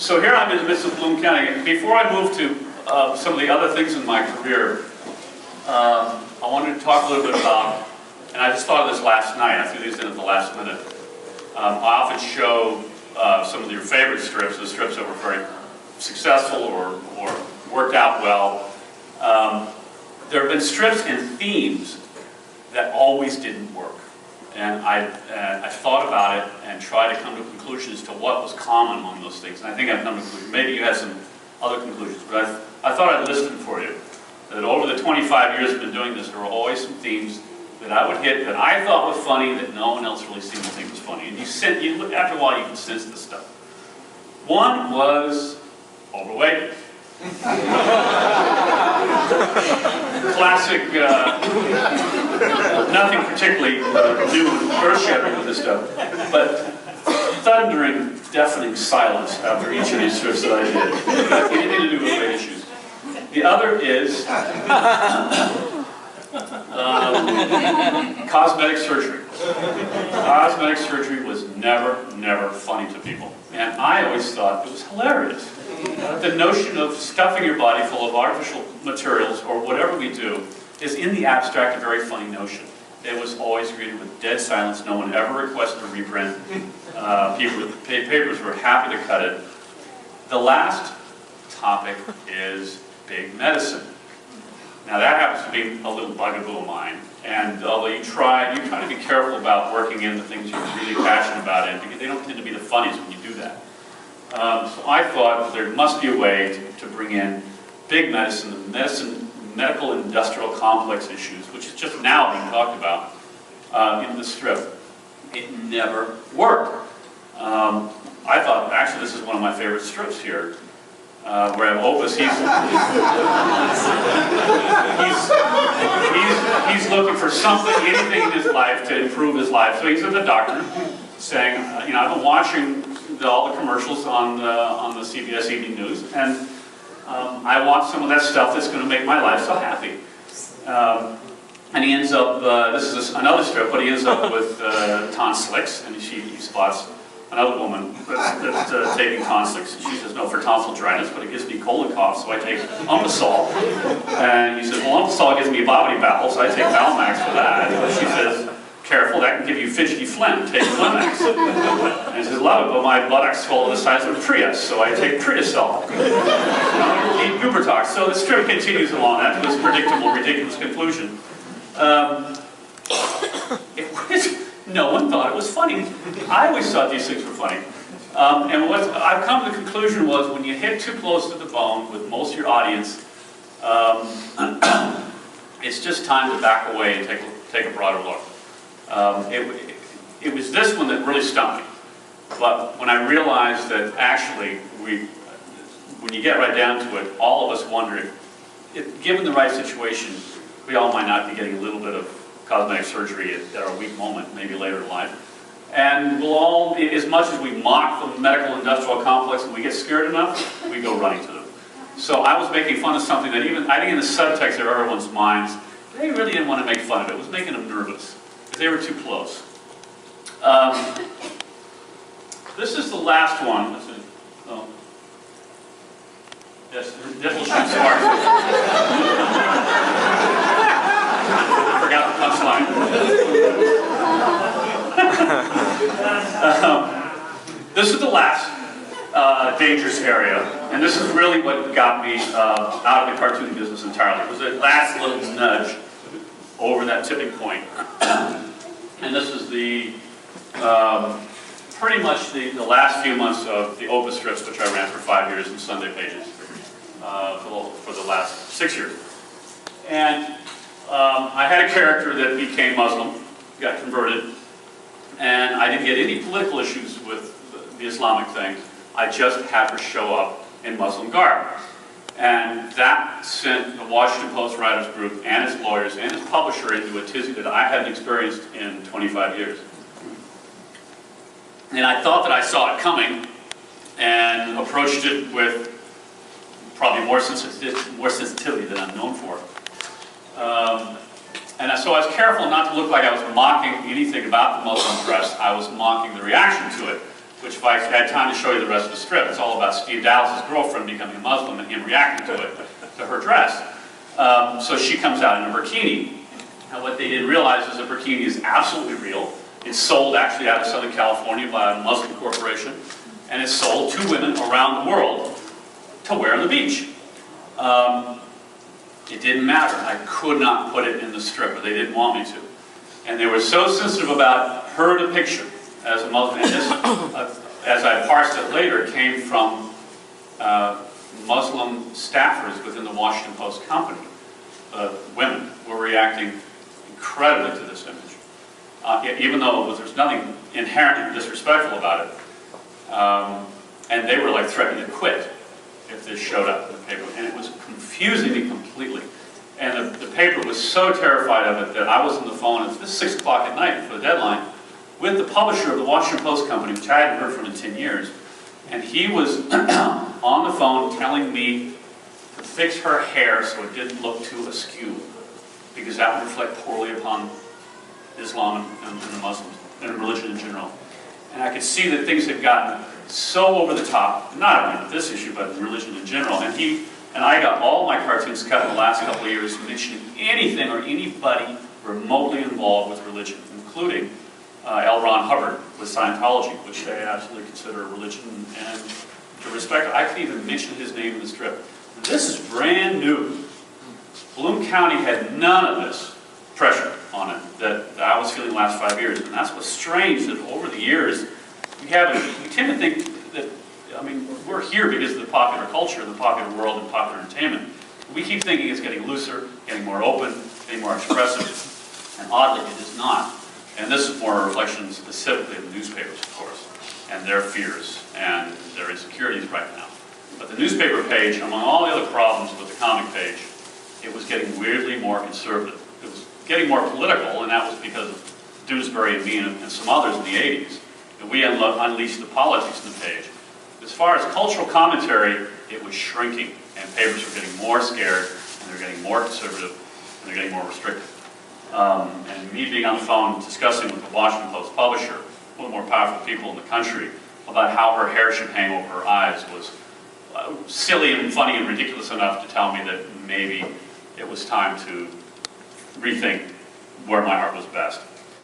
So here I'm in the midst of Bloom County. Before I move to some of the other things in my career, I wanted to talk a little bit about, and I just thought of this last night, I threw these in at the last minute. I often show some of your favorite strips, the strips that were very successful or worked out well. There have been strips and themes that always didn't work. And I thought about it and tried to come to conclusions to what was common among those things. And I think I've come to conclusions. Maybe you had some other conclusions, but I thought I'd list them for you. That over the 25 years I've been doing this, there were always some themes that I would hit that I thought was funny that no one else really seemed to think was funny. And after a while you can sense this stuff. One was overweight. Classic, nothing particularly new, earth-shattering with this stuff, but thundering, deafening silence after each of these strips that I did. Anything to do with weight issues. The other is cosmetic surgery. Cosmetic surgery was never funny to people, and I always thought it was hilarious. The notion of stuffing your body full of artificial materials, or whatever we do, is in the abstract a very funny notion. It was always greeted with dead silence. No one ever requested a reprint. Papers were happy to cut it. The last topic is big medicine. Now that happens to be a little bugaboo of mine. And although you try to be careful about working in the things you're really passionate about in, because they don't tend to be the funniest when you do that. So I thought there must be a way to bring in big medicine, the medical industrial complex issues, which is just now being talked about in the strip. It never worked. I thought, actually, this is one of my favorite strips here, where I have Opus, he's looking for something, anything in his life to improve his life. So he's at the doctor saying, I've been watching all the commercials on the CBS Evening News, and I want some of that stuff that's going to make my life so happy. And he ends up, this is another strip, but he ends up with tonsils, and he spots another woman that's taking tonsils. She says, no, for tonsil dryness, but it gives me cold and cough, so I take Umpasol. And he says, well, Umpasol gives me bobbity bowel, so I take Valmax for that. And she says, careful, that can give you fidgety phlegm, take Flemax. And he says, love it, but my buttocks swell the size of a Prius, so I take Tritisol. Eat Gubertox. So the strip continues along that to this predictable, ridiculous conclusion. No one thought it was funny. I always thought these things were funny. And what I've come to the conclusion was when you hit too close to the bone with most of your audience, it's just time to back away and take a broader look. It was this one that really stumped me. But when I realized that actually, when you get right down to it, all of us wonder if given the right situation, we all might not be getting a little bit of cosmetic surgery at our weak moment, maybe later in life. And we'll all, as much as we mock the medical industrial complex and we get scared enough, we go running to them. So I was making fun of something that even, I think in the subtext of everyone's minds, they really didn't want to make fun of it. It was making them nervous, because they were too close. This is the last one. Oh. Yes, this will shoot sparks. Forgot the punchline. This is the last dangerous area, and this is really what got me out of the cartooning business entirely. It was the last little nudge over that tipping point. And this is the pretty much the last few months of the Opus strips, which I ran for 5 years in Sunday pages for the last 6 years. And I had a character that became Muslim, got converted, and I didn't get any political issues with the Islamic thing. I just had her show up in Muslim garb. And that sent the Washington Post Writers Group and its lawyers and its publisher into a tizzy that I hadn't experienced in 25 years. And I thought that I saw it coming and approached it with probably more sensitivity than I'm known for. And so I was careful not to look like I was mocking anything about the Muslim press. I was mocking the reaction to it. which if I had time to show you the rest of the strip, it's all about Steve Dallas' girlfriend becoming a Muslim and him reacting to it, to her dress. So she comes out in a burkini. And what they didn't realize is a burkini is absolutely real. It's sold actually out of Southern California by a Muslim corporation, and it's sold to women around the world to wear on the beach. It didn't matter. I could not put it in the strip, or they didn't want me to. And they were so sensitive about her depiction as a Muslim, and this, as I parsed it later, came from Muslim staffers within the Washington Post company. Women were reacting incredibly to this image, even though there's nothing inherently disrespectful about it. And they were like threatening to quit if this showed up in the paper. And it was confusing me completely. And the paper was so terrified of it that I was on the phone at 6 o'clock at night for the deadline with the publisher of the Washington Post company, which I hadn't heard from in 10 years. And he was on the phone telling me to fix her hair so it didn't look too askew, because that would reflect poorly upon Islam and the Muslims and religion in general. And I could see that things had gotten so over the top, not only with this issue, but religion in general. And I got all my cartoons cut in the last couple of years mentioning anything or anybody remotely involved with religion, including L. Ron Hubbard with Scientology, which they absolutely consider a religion, and to respect it. I could even mention his name in the strip. This is brand new. Bloom County had none of this pressure on it that I was feeling the last 5 years. And that's what's strange, that over the years, we tend to think that, I mean, we're here because of the popular culture, the popular world, and popular entertainment. We keep thinking it's getting looser, getting more open, getting more expressive, and oddly, it is not. And this is more a reflection specifically of the newspapers, of course, and their fears and their insecurities right now. But the newspaper page, among all the other problems with the comic page, it was getting weirdly more conservative. It was getting more political, and that was because of Doonesbury and me and some others in the 80s. And we unleashed the politics in the page. As far as cultural commentary, it was shrinking, and papers were getting more scared, and they're getting more conservative, and they're getting more restrictive. And me being on the phone discussing with the Washington Post publisher, one of the more powerful people in the country, about how her hair should hang over her eyes was silly and funny and ridiculous enough to tell me that maybe it was time to rethink where my heart was best.